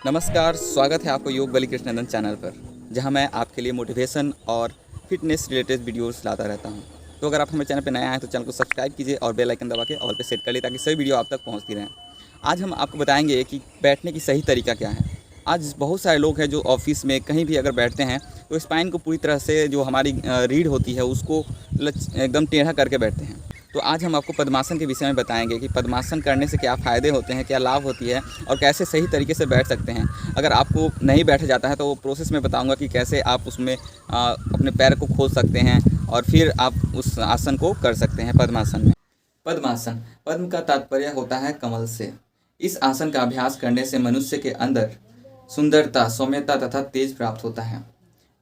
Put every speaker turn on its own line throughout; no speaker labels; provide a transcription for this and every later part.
नमस्कार, स्वागत है आपको योग बली कृष्णनंदन चैनल पर, जहां मैं आपके लिए मोटिवेशन और फिटनेस रिलेटेड वीडियोस लाता रहता हूं। तो अगर आप हमारे चैनल पर नए आए हैं तो चैनल को सब्सक्राइब कीजिए और बेल आइकन दबा के ऑल पे सेट कर लीजिए ताकि सभी वीडियो आप तक पहुंचती रहें। आज हम आपको बताएंगे कि बैठने की सही तरीका क्या है। आज बहुत सारे लोग हैं जो ऑफिस में कहीं भी अगर बैठते हैं तो स्पाइन को पूरी तरह से जो हमारी रीढ़ होती है उसको एकदम टेढ़ा करके बैठते हैं। तो आज हम आपको पद्मासन के विषय में बताएंगे कि पद्मासन करने से क्या फ़ायदे होते हैं, क्या लाभ होती है और कैसे सही तरीके से बैठ सकते हैं। अगर आपको नहीं बैठा जाता है तो वो प्रोसेस में बताऊंगा कि कैसे आप उसमें अपने पैर को खोल सकते हैं और फिर आप उस आसन को कर सकते हैं पद्मासन में। पद्मासन, पद्म का तात्पर्य होता है कमल से। इस आसन का अभ्यास करने से मनुष्य के अंदर सुंदरता, सौम्यता तथा तेज प्राप्त होता है।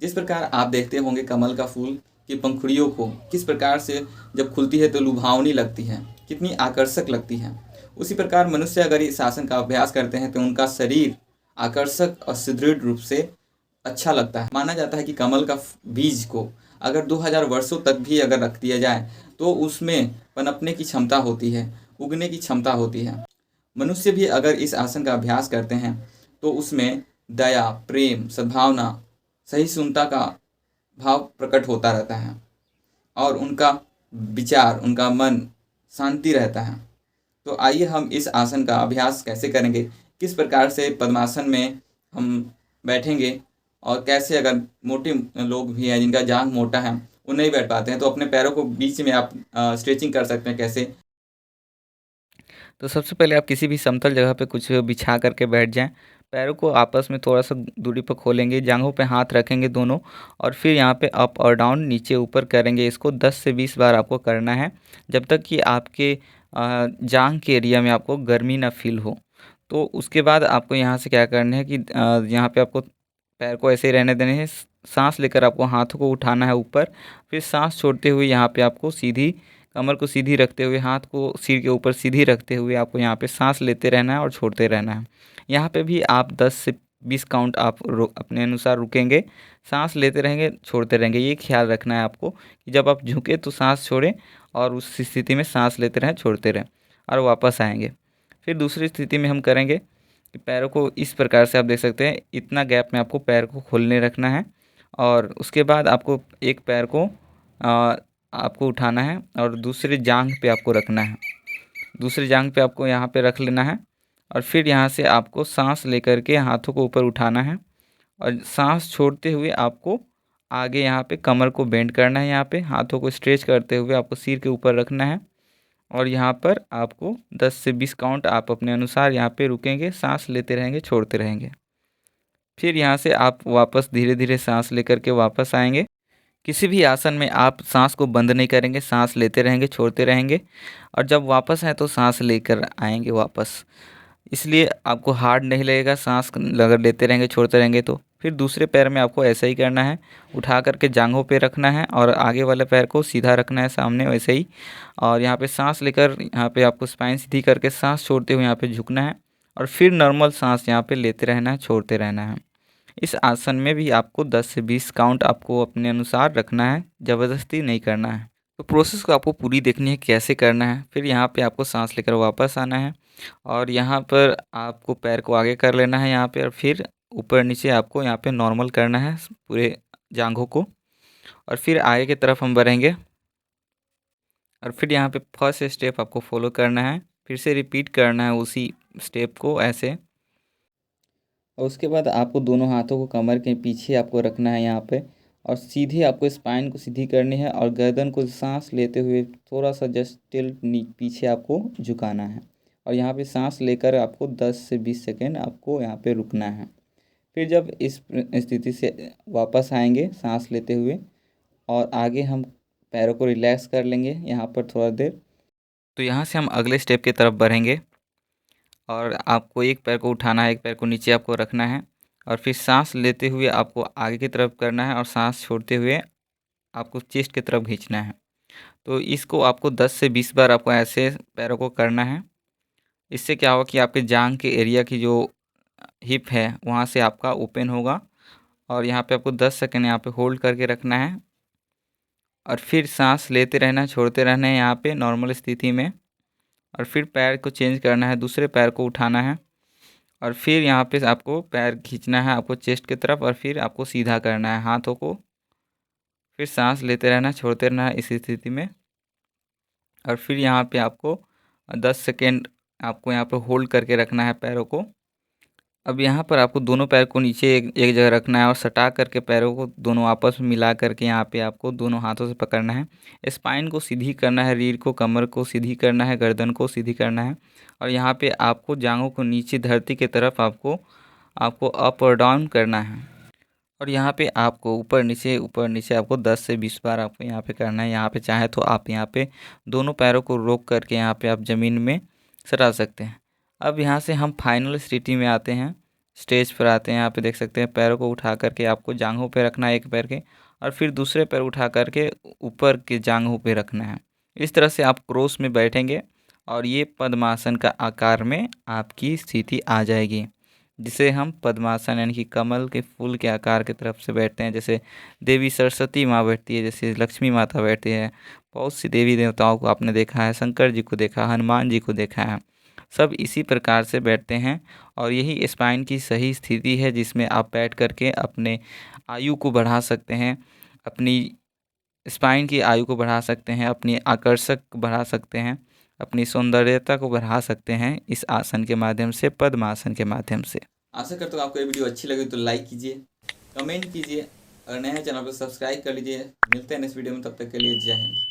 जिस प्रकार आप देखते होंगे कमल का फूल की पंखुड़ियों को किस प्रकार से जब खुलती है तो लुभावनी लगती है, कितनी आकर्षक लगती है। उसी प्रकार मनुष्य अगर इस आसन का अभ्यास करते हैं तो उनका शरीर आकर्षक और सुदृढ़ रूप से अच्छा लगता है। माना जाता है कि कमल का बीज को अगर 2000 वर्षों तक भी अगर रख दिया जाए तो उसमें पनपने की क्षमता होती है, उगने की क्षमता होती है। मनुष्य भी अगर इस आसन का अभ्यास करते हैं तो उसमें दया, प्रेम, सद्भावना, सहिष्णुता का भाव प्रकट होता रहता है और उनका विचार, उनका मन शांति रहता है। तो आइए हम इस आसन का अभ्यास कैसे करेंगे, किस प्रकार से पद्मासन में हम बैठेंगे और कैसे अगर मोटे लोग भी हैं जिनका जांघ मोटा है वो नहीं बैठ पाते हैं तो अपने पैरों को बीच में आप स्ट्रेचिंग कर सकते हैं कैसे। तो सबसे पहले आप किसी भी समतल जगह पे कुछ बिछा करके बैठ जाएं। पैरों को आपस में थोड़ा-सा दूरी पर खोलेंगे, जाँघों पे हाथ रखेंगे दोनों और फिर यहाँ पे अप और डाउन, नीचे-ऊपर करेंगे। इसको 10 से 20 बार आपको करना है, जब तक कि आपके जाँघ के एरिया में आपको गर्मी ना फ़ील हो। तो उसके बाद आपको यहाँ से क्या करना है कि यहाँ पे आपको पैर को ऐसे ही रहने देने हैं। साँस लेकर आपको हाथों को उठाना है ऊपर, फिर साँस छोड़ते हुए यहाँ पे आपको सीधी कमर को सीधी रखते हुए, हाथ को सिर के ऊपर सीधी रखते हुए आपको यहाँ पे साँस लेते रहना है और छोड़ते रहना है। यहाँ पे भी आप 10 से 20 काउंट आप अपने अनुसार रुकेंगे, साँस लेते रहेंगे, छोड़ते रहेंगे। ये ख्याल रखना है आपको कि जब आप झुकें तो साँस छोड़ें और उस स्थिति में साँस लेते रहें, छोड़ते रहें और वापस आएँगे। फिर दूसरी स्थिति में हम करेंगे कि पैरों को इस प्रकार से आप देख सकते हैं, इतना गैप में आपको पैर को खोलने रखना है और उसके बाद आपको एक पैर को आपको उठाना है और दूसरी जांघ पे आपको रखना है। दूसरी जांघ पे आपको यहाँ पे रख लेना है और फिर यहाँ से आपको साँस लेकर के हाथों को ऊपर उठाना है और साँस छोड़ते हुए आपको आगे यहाँ पे कमर को बेंड करना है, यहाँ पे हाथों को स्ट्रेच करते हुए आपको सिर के ऊपर रखना है और यहाँ पर आपको 10 से 20 काउंट आप अपने अनुसार यहाँ पे रुकेंगे, साँस लेते रहेंगे, छोड़ते रहेंगे। फिर यहाँ से आप वापस धीरे-धीरे साँस लेकर के वापस आएँगे। किसी भी आसन में आप साँस को बंद नहीं करेंगे, साँस लेते रहेंगे, छोड़ते रहेंगे और जब वापस आएँ तो साँस लेकर आएँगे वापस। इसलिए आपको हार्ड नहीं लगेगा साँस अगर लेते रहेंगे, छोड़ते रहेंगे तो। फिर दूसरे पैर में आपको ऐसा ही करना है, उठा कर के जाँघों पे रखना है और आगे वाले पैर को सीधा रखना है सामने वैसे ही और यहाँ पे साँस लेकर यहाँ पे आपको स्पाइन सीधी करके साँस छोड़ते हुए यहाँ पे झुकना है और फिर नॉर्मल साँस यहाँ पे लेते रहना है, छोड़ते रहना है। इस आसन में भी आपको 10 से 20 काउंट आपको अपने अनुसार रखना है, ज़बरदस्ती नहीं करना है। तो प्रोसेस को आपको पूरी देखनी है कैसे करना है। फिर यहाँ पे आपको साँस लेकर वापस आना है और यहाँ पर आपको पैर को आगे कर लेना है यहाँ पे और फिर ऊपर-नीचे आपको यहाँ पे नॉर्मल करना है पूरे जाँघों को और फिर आगे की तरफ हम बढ़ेंगे और फिर यहाँ पे फर्स्ट स्टेप आपको फ़ॉलो करना है। फिर से रिपीट करना है उसी स्टेप को ऐसे और उसके बाद आपको दोनों हाथों को कमर के पीछे आपको रखना है यहाँ पे और सीधे आपको स्पाइन को सीधी करनी है और गर्दन को सांस लेते हुए थोड़ा सा जस्ट टिल्ट पीछे आपको झुकाना है और यहाँ पे सांस लेकर आपको 10 से 20 सेकेंड आपको यहाँ पे रुकना है। फिर जब इस स्थिति से वापस आएंगे सांस लेते हुए और आगे हम पैरों को रिलैक्स कर लेंगे यहाँ पर थोड़ा देर। तो यहाँ से हम अगले स्टेप की तरफ बढ़ेंगे और आपको एक पैर को उठाना है, एक पैर को नीचे आपको रखना है और फिर साँस लेते हुए आपको आगे की तरफ करना है और साँस छोड़ते हुए आपको चेस्ट की तरफ खींचना है। तो इसको आपको 10 से 20 बार आपको ऐसे पैरों को करना है। इससे क्या होगा कि आपके जांघ के एरिया की जो हिप है, वहाँ से आपका ओपन होगा और यहाँ पे आपको 10 सेकंड यहाँ पे होल्ड करके रखना है और फिर साँस लेते रहना है, छोड़ते रहना है यहाँ पे नॉर्मल स्थिति में और फिर पैर को चेंज करना है, दूसरे पैर को उठाना है और फिर यहाँ पे आपको पैर खींचना है आपको चेस्ट की तरफ, और फिर आपको सीधा करना है हाथों को। फिर सांस लेते रहना, छोड़ते रहना है इस स्थिति में। और फिर यहाँ पे आपको 10 सेकेंड आपको यहाँ पे होल्ड करके रखना है पैरों को। अब यहाँ पर आपको दोनों पैर को नीचे एक जगह रखना है और सटा करके पैरों को दोनों आपस में मिला करके यहाँ पे आपको दोनों हाथों से पकड़ना है। स्पाइन को सीधी करना है, रीढ़ को, कमर को सीधी करना है, गर्दन को सीधी करना है। और यहाँ पे आपको जांघों को नीचे धरती की तरफ आपको आपको अप और डाउन करना है। और यहाँ पे आपको ऊपर नीचे आपको 10 से 20 बार आपको यहाँ पे करना है। यहाँ पे चाहे तो आप यहाँ पे दोनों पैरों को रोक करके यहाँ पे आप ज़मीन में सटा सकते हैं। अब यहाँ से हम फाइनल स्थिति में आते हैं, स्टेज पर आते हैं। यहाँ पे देख सकते हैं पैरों को उठा करके आपको जांघों पे रखना है एक पैर के, और फिर दूसरे पैर उठा करके ऊपर के जांघों पे रखना है। इस तरह से आप क्रॉस में बैठेंगे और ये पद्मासन का आकार में आपकी स्थिति आ जाएगी, जिसे हम पद्मासन यानी कि कमल के फूल के आकार की तरफ से बैठते हैं। जैसे देवी सरस्वती माँ बैठती है, जैसे लक्ष्मी माता बैठती है, बहुत सी देवी देवताओं को आपने देखा है, शंकर जी को देखा, हनुमान जी को देखा है, सब इसी प्रकार से बैठते हैं। और यही स्पाइन की सही स्थिति है जिसमें आप बैठ करके अपने आयु को बढ़ा सकते हैं, अपनी स्पाइन की आयु को बढ़ा सकते हैं, अपनी आकर्षक बढ़ा सकते हैं, अपनी सौंदर्यता को बढ़ा सकते हैं इस आसन के माध्यम से, पद्मासन के माध्यम से। आशा करता हूँ आपको ये वीडियो अच्छी लगी तो लाइक कीजिए, कमेंट कीजिए, और नए चैनल पर सब्सक्राइब कर लीजिए। मिलते हैं नेक्स्ट वीडियो में, तब तक के लिए जय हिंद।